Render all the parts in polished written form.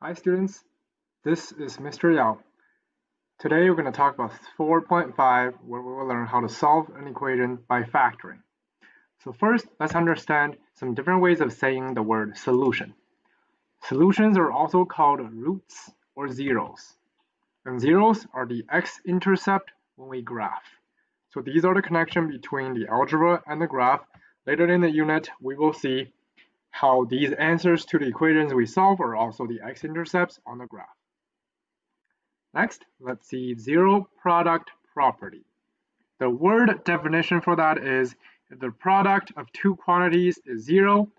Hi students, this is Mr. Yao. Today we're going to talk about 4.5 where we will learn how to solve an equation by factoring. So first, let's understand some different ways of saying the word solution. Solutions are also called roots or zeros. And zeros are the x-intercept when we graph. So these are the connection between the algebra and the graph. Later in the unit, we will see how these answers to the equations we solve are also the x-intercepts on the graph. Next, let's see zero product property. The word definition for that is if the product of two quantities is zero,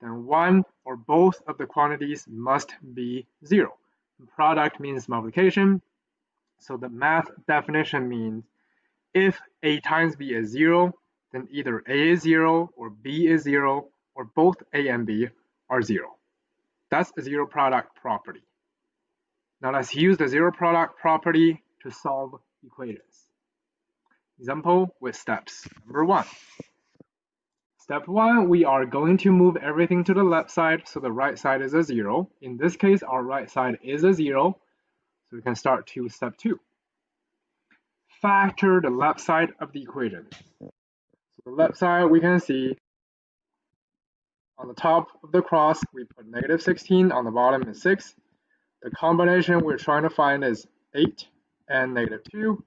then one or both of the quantities must be zero. Product means multiplication, so the math definition means if A times B is zero, then either A is zero or B is zero, or both A and B are zero. That's a zero product property. Now let's use the zero product property to solve equations. Example with steps. Number 1. Step 1, we are going to move everything to the left side so the right side is a 0. In this case, our right side is a 0, so we can start to step 2. Factor the left side of the equation. So the left side we can see on the top of the cross we put negative 16, on the bottom is 6. The combination we're trying to find is 8 and negative 2.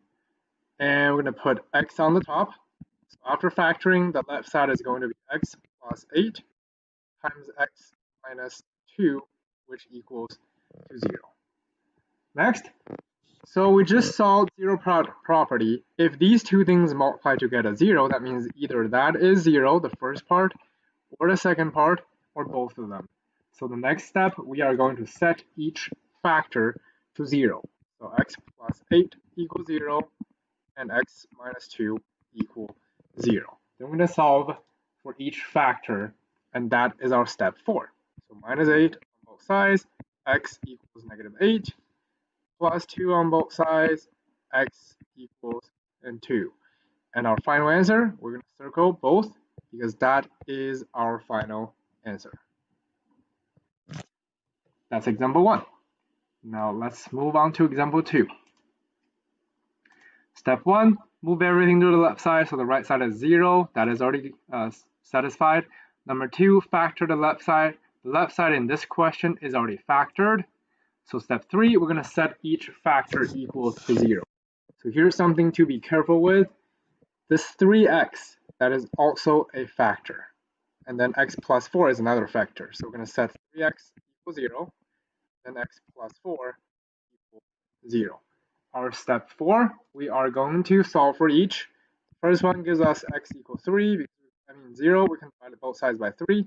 And we're going to put x on the top. So after factoring, the left side is going to be x plus 8 times x minus 2, which equals to 0. Next, so we just solved zero product property. If these two things multiply to get a 0, that means either that is 0, the first part, or the second part, or both of them. So the next step, we are going to set each factor to 0. So x plus 8 equals 0, and x minus 2 equal 0. Then we're going to solve for each factor, and that is our step 4. So minus 8 on both sides, x equals negative 8, plus 2 on both sides, x equals 2. And our final answer, we're going to circle both because that is our final answer. That's example 1. Now let's move on to example 2. Step 1, move everything to the left side so the right side is 0. That is already satisfied. Number 2, factor the left side. The left side in this question is already factored. So step 3, we're going to set each factor equal to 0. So here's something to be careful with. This 3x, that is also a factor. And then x plus 4 is another factor. So we're going to set 3x equals 0, then x plus 4 equals 0. Our step 4, we are going to solve for each. The first one gives us x equals 3, 0, we can divide both sides by 3.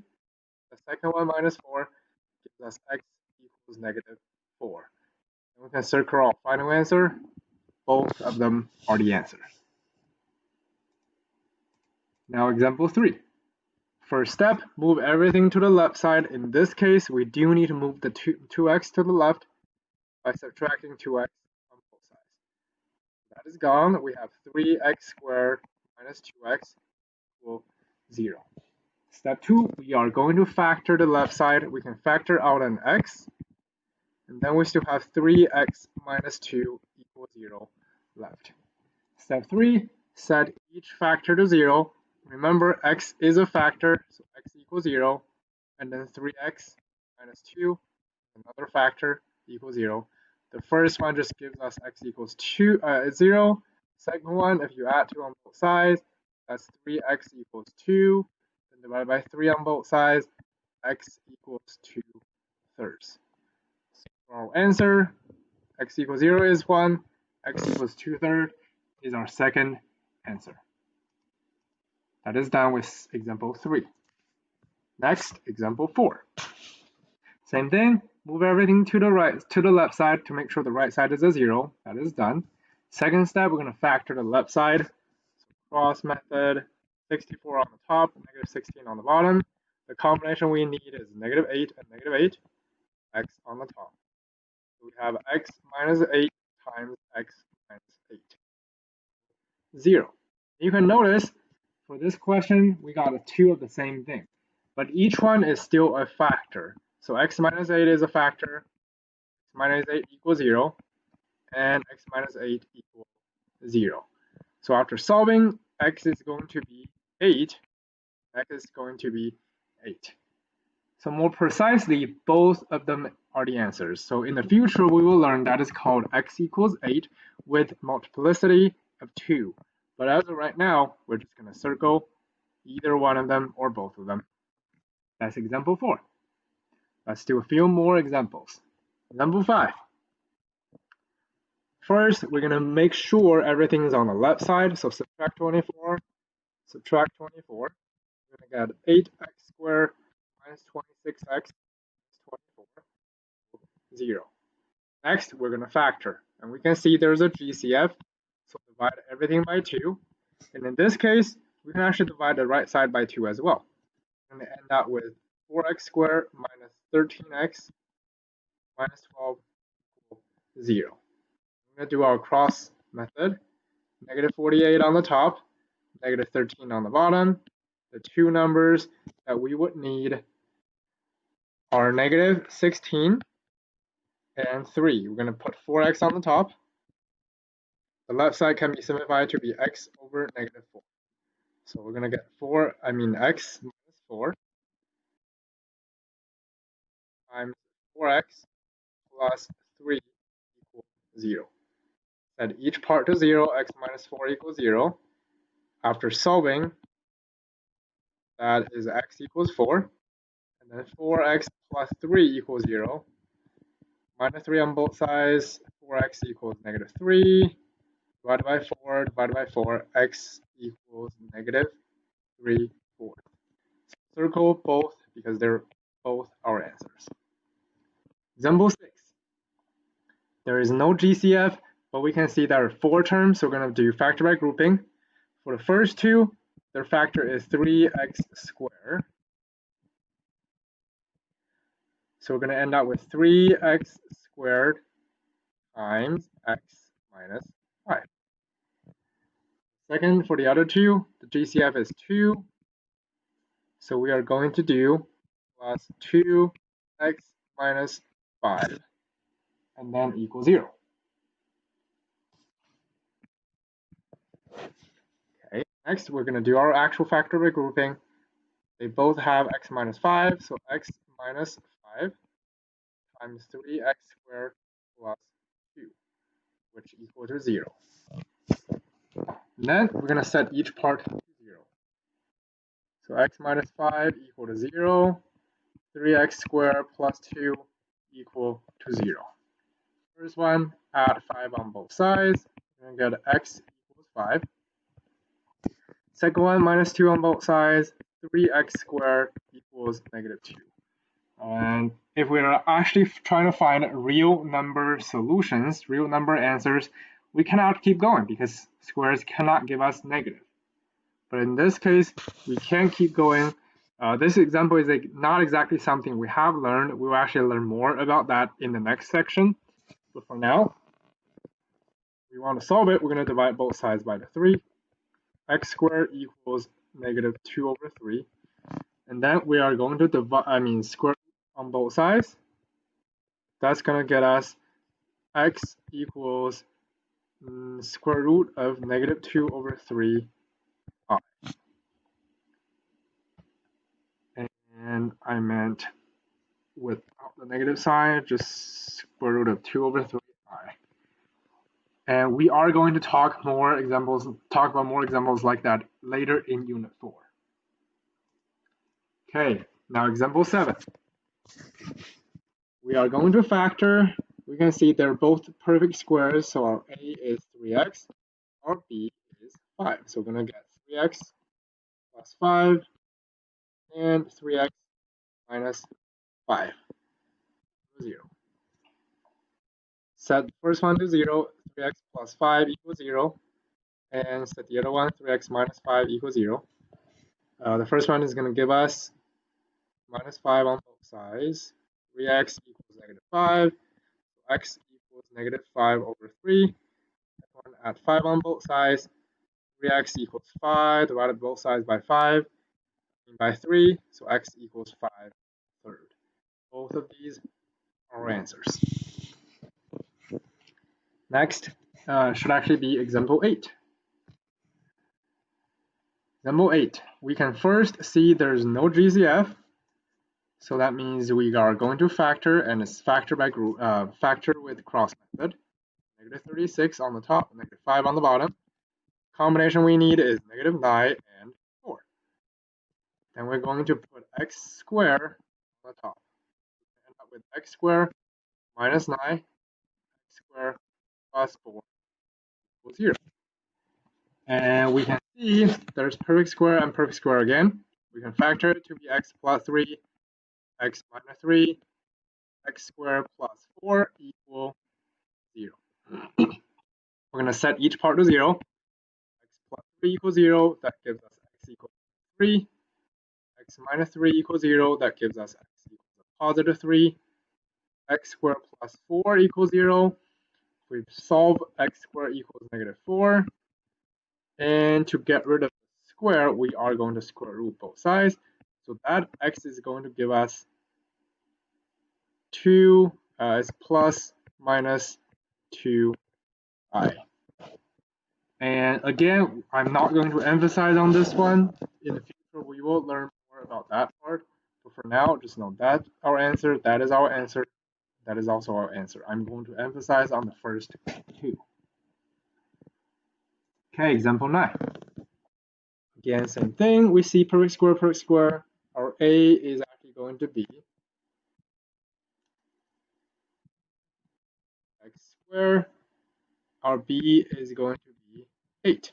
The second one, minus 4, gives us x equals negative 4. And we can circle our final answer. Both of them are the answer. Now example 3. First step, move everything to the left side. In this case, we do need to move the 2x to the left by subtracting 2x on both sides. That is gone. We have 3x squared minus 2x equal 0. Step 2, we are going to factor the left side. We can factor out an x, and then we still have 3x minus 2 equals 0 left. Step 3, set each factor to 0. Remember, x is a factor, so x equals 0, and then 3x minus 2, another factor, equals 0. The first one just gives us x equals 0. Second one, if you add 2 on both sides, that's 3x equals 2. Then divided by 3 on both sides, x equals 2/3. So our answer, x equals 0 is 1, x equals 2/3 is our second answer. That is done with example 3. Next, example 4. Same thing, move everything to the left side to make sure the right side is a 0. That is done. Second step, we're going to factor the left side. So cross method, 64 on the top, negative 16 on the bottom. The combination we need is negative 8 and negative 8, x on the top. So we have x minus 8 times x minus 8. 0. You can notice for this question, we got 2 of the same thing, but each one is still a factor. So x minus 8 is a factor, minus 8 equals 0, and x minus 8 equals 0. So after solving, x is going to be 8, x is going to be 8. So more precisely, both of them are the answers. So in the future, we will learn that is called x equals 8 with multiplicity of 2. But as of right now, we're just going to circle either one of them or both of them. That's example 4. Let's do a few more examples. Example 5. First, we're going to make sure everything is on the left side. So subtract 24, subtract 24. We're going to get 8x squared minus 26x 24, 0. Next, we're going to factor. And we can see there's a GCF. So divide everything by 2. And in this case, we can actually divide the right side by 2 as well. We're going to end up with 4x squared minus 13x minus 12 equals 0. We're going to do our cross method. Negative 48 on the top, negative 13 on the bottom. The two numbers that we would need are negative 16 and 3. We're going to put 4x on the top. The left side can be simplified to be x over negative 4. So we're going to get x minus 4 times 4x plus 3 equals 0. Set each part to 0, x minus 4 equals 0. After solving, that is x equals 4. And then 4x plus 3 equals 0. Minus 3 on both sides, 4x equals negative 3. Divided by 4, divided by 4, x equals negative 3 fourths. Circle both because they're both our answers. Example 6. There is no GCF, but we can see there are 4 terms, so we're going to do factor by grouping. For the first two, their factor is 3x squared. So we're going to end up with 3x squared times x minus 5. Second, for the other two, the GCF is 2. So we are going to do plus 2x minus 5, and then equal 0. Okay, next we're going to do our actual factor by grouping. They both have x minus 5, so x minus 5 times 3x squared plus 2, which equals to 0. And then we're going to set each part to 0. So x minus 5 equal to 0, 3x squared plus 2 equal to 0. First one, add 5 on both sides. We're going to get x equals 5. Second one, minus 2 on both sides. 3x squared equals negative 2. And if we're actually trying to find real number solutions, real number answers, we cannot keep going because squares cannot give us negative. But in this case, we can keep going. This example is not exactly something we have learned. We will actually learn more about that in the next section. But for now, we want to solve it. We're going to divide both sides by the 3. X squared equals negative 2 over 3. And then we are going to divide, square on both sides. That's going to get us x equals square root of negative 2 over 3 I. And I meant without the negative sign, just square root of 2 over 3 I. And we are going to talk about more examples like that later in Unit 4. Okay, now example 7. We are going to factor. We can see they're both perfect squares, so our A is 3x, our B is 5. So we're going to get 3x plus 5 and 3x minus 5 to 0. Set the first one to 0, 3x plus 5 equals 0, and set the other one, 3x minus 5 equals 0. The first one is going to give us minus 5 on both sides. 3x equals negative 5, so x equals negative 5 over 3. One at 5 on both sides. 3x equals 5, divided both sides by 5, by 3, so x equals 5 third. Both of these are our answers. Next should actually be example 8. Example 8, we can first see there's no GCF, so that means we are going to factor, and it's factor by group, factor with cross method. Negative 36 on the top, negative 5 on the bottom. Combination we need is negative 9 and 4. Then we're going to put x squared on the top. End up with x squared minus 9, x squared plus 4 equals 0. And we can see there's perfect square and perfect square again. We can factor it to be x plus 3, x minus 3, x squared plus 4 equal 0. We're going to set each part to 0. X plus 3 equals 0. That gives us x equals 3. X minus 3 equals 0. That gives us x equals a positive 3. X squared plus 4 equals 0. We solve x squared equals negative 4. And to get rid of the square, we are going to square root both sides. So that x is going to give us 2 is plus minus 2i. And again, I'm not going to emphasize on this one. In the future, we will learn more about that part. But for now, just know that our answer, that is our answer, that is also our answer. I'm going to emphasize on the first two. Okay, example 9. Again, same thing. We see perfect square, perfect square. Our A is actually going to be x squared. Our B is going to be 8.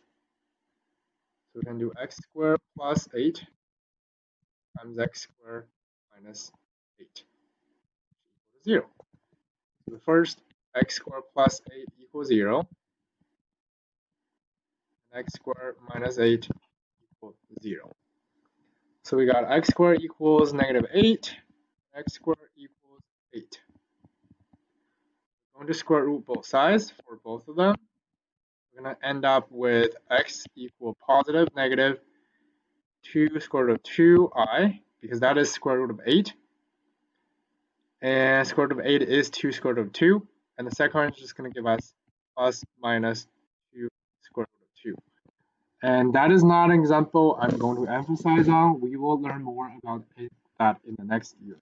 So we can do x squared plus 8 times x squared minus 8 equal to 0. So the first, x squared plus 8 equals 0. And x squared minus 8 equals 0. So we got x squared equals negative 8. X squared equals 8. We're going to square root both sides for both of them. We're going to end up with x equal positive negative 2 square root of 2i, because that is square root of 8. And square root of 8 is 2 square root of 2. And the second one is just going to give us plus minus 2 square root of 2. And that is not an example I'm going to emphasize on. We will learn more about that in the next unit.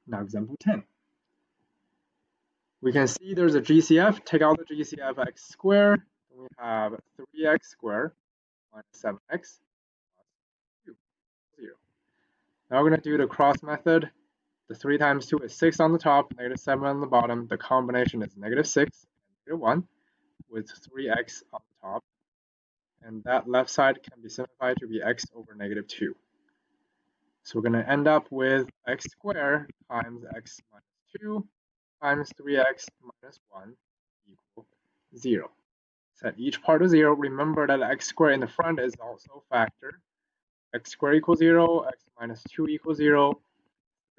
Now, example 10. We can see there's a GCF. Take out the GCF x squared. We have 3x squared minus 7x plus 2, 0. Now we're going to do the cross method. The 3 times 2 is 6 on the top, negative 7 on the bottom. The combination is negative 6 and negative 1 with 3x on the top. And that left side can be simplified to be x over negative 2. So we're going to end up with x squared times x minus 2 times 3x minus 1 equal 0. Set each part to 0. Remember that x squared in the front is also a factor. X squared equals 0, x minus 2 equals 0,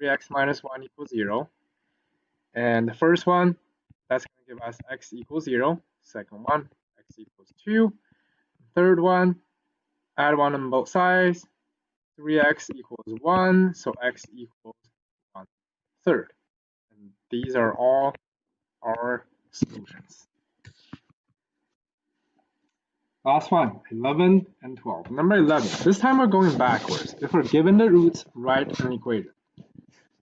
3x minus 1 equals 0. And the first one, that's going to give us x equals 0. Second one, x equals 2. Third one, add 1 on both sides. 3x equals 1, so x equals 1/3. And these are all our solutions. Last one, 11 and 12. Number 11, this time we're going backwards. If we're given the roots, write an equation.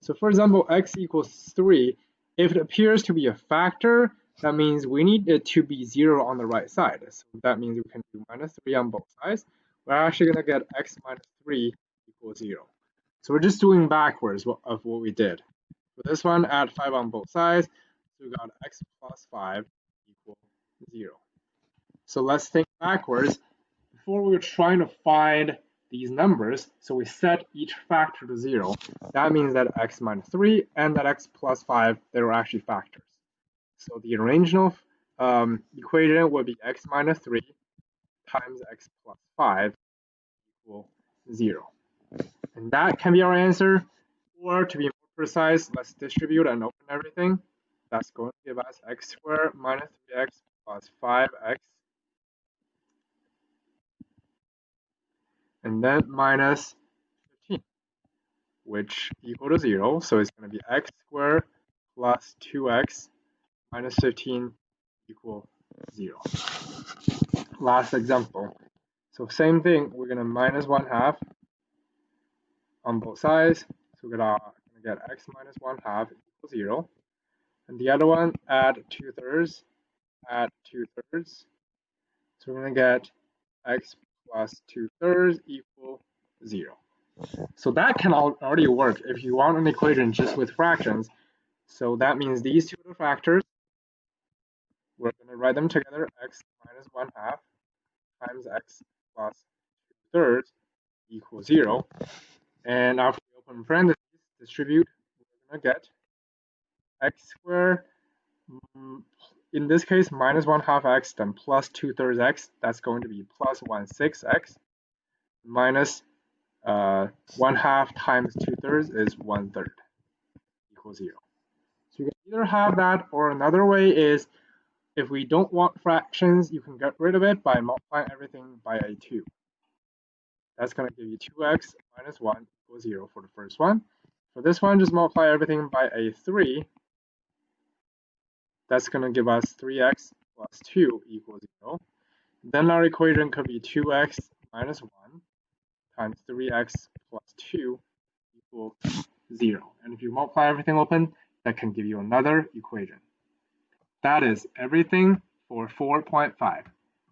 So for example, x equals 3, if it appears to be a factor, that means we need it to be 0 on the right side. So that means we can do minus 3 on both sides. We're actually going to get x minus 3 equals 0. So we're just doing backwards of what we did. For this one, add 5 on both sides. So we got x plus 5 equals 0. So let's think backwards. Before we were trying to find these numbers, so we set each factor to 0. That means that x minus 3 and that x plus 5, they were actually factors. So the original equation would be x minus 3 times x plus 5 equal 0. And that can be our answer. Or to be more precise, let's distribute and open everything. That's going to give us x squared minus 3x plus 5x. And then minus 15, which equal to 0. So it's going to be x squared plus 2x minus 15 equal 0. Last example. So same thing, we're going to minus 1/2 on both sides. So we're going to get x minus 1/2 equals 0. And the other one, add 2/3, add 2/3. So we're going to get x plus 2/3 equal 0. So that can already work if you want an equation just with fractions. So that means these two are the factors. We're going to write them together, x minus 1/2 times x plus 2/3 equals 0. And after we open parentheses, distribute, we're going to get x squared, in this case, minus 1/2 x, then plus 2/3 x. That's going to be plus 1/6 x, minus 1/2 times 2/3 is 1/3 equals 0. So you can either have that, or another way is if we don't want fractions, you can get rid of it by multiplying everything by a 2. That's going to give you 2x minus 1 equals 0 for the first one. For this one, just multiply everything by a 3. That's going to give us 3x plus 2 equals 0. Then our equation could be 2x minus 1 times 3x plus 2 equals 0. And if you multiply everything open, that can give you another equation. That is everything for 4.5.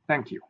Thank you.